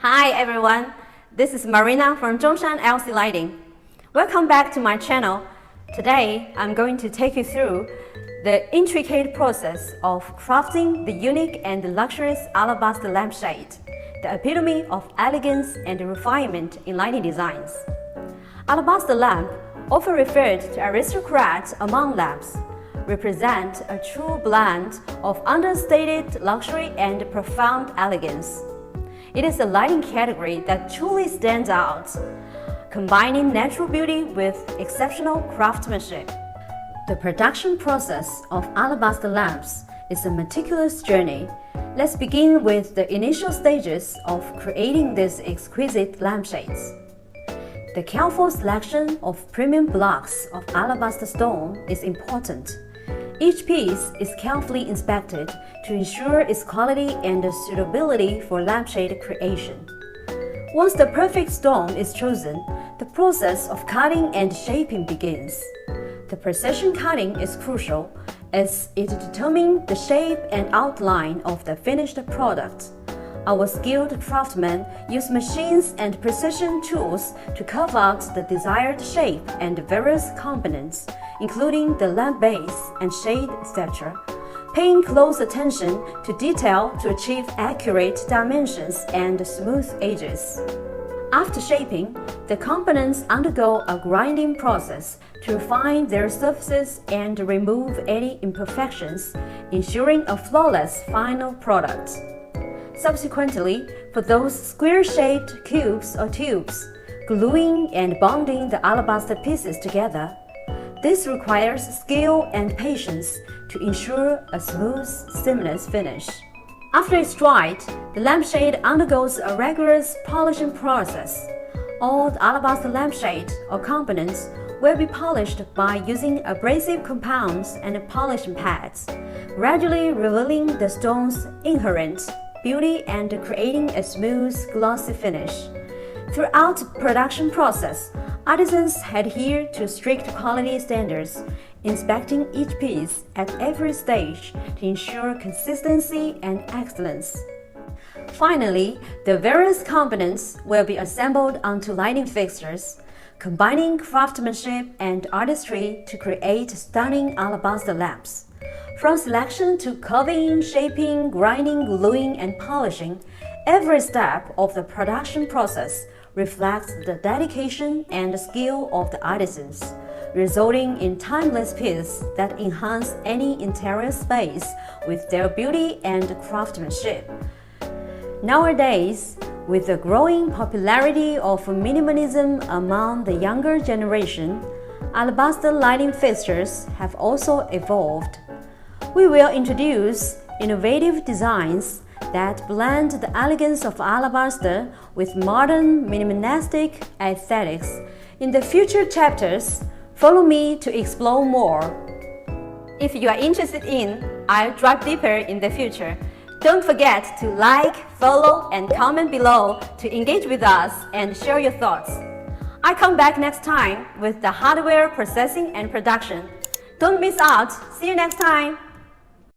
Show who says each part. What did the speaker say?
Speaker 1: Hi everyone, this is Marina from Zhongshan LC Lighting. Welcome back to my channel. Today, I'm going to take you through the intricate process of crafting the unique and luxurious alabaster lampshade, the epitome of elegance and refinement in lighting designs. Alabaster lamp, often referred to aristocrats among lamps, represent a true blend of understated luxury and profound elegance. It is a lighting category that truly stands out, combining natural beauty with exceptional craftsmanship. The production process of alabaster lamps is a meticulous journey. Let's begin with the initial stages of creating these exquisite lampshades. The careful selection of premium blocks of alabaster stone is important. Each piece is carefully inspected to ensure its quality and suitability for lampshade creation. Once the perfect stone is chosen, the process of cutting and shaping begins. The precision cutting is crucial as it determines the shape and outline of the finished product. Our skilled craftsmen use machines and precision tools to carve out the desired shape and various components, including the lamp base and shade, etc., paying close attention to detail to achieve accurate dimensions and smooth edges. After shaping, the components undergo a grinding process to refine their surfaces and remove any imperfections, ensuring a flawless final product. Subsequently, for those square-shaped cubes or tubes, gluing and bonding the alabaster pieces together. This requires skill and patience to ensure a smooth, seamless finish. After it's dried, the lampshade undergoes a rigorous polishing process. All the alabaster lampshade or components will be polished by using abrasive compounds and polishing pads, gradually revealing the stone's inherent beauty and creating a smooth, glossy finish. Throughout the production process, artisans adhere to strict quality standards, inspecting each piece at every stage to ensure consistency and excellence. Finally, the various components will be assembled onto lighting fixtures, combining craftsmanship and artistry to create stunning alabaster lamps. From selection to carving, shaping, grinding, gluing, and polishing, every step of the production process reflects the dedication and skill of the artisans, resulting in timeless pieces that enhance any interior space with their beauty and craftsmanship. Nowadays, with the growing popularity of minimalism among the younger generation, alabaster lighting fixtures have also evolved. We will introduce innovative designs that blend the elegance of alabaster with modern minimalistic aesthetics. In the future chapters, follow me to explore more. If you are interested in, I'll dive deeper in the future. Don't forget to like, follow, and comment below to engage with us and share your thoughts. I'll come back next time with the hardware processing and production. Don't miss out. See you next time.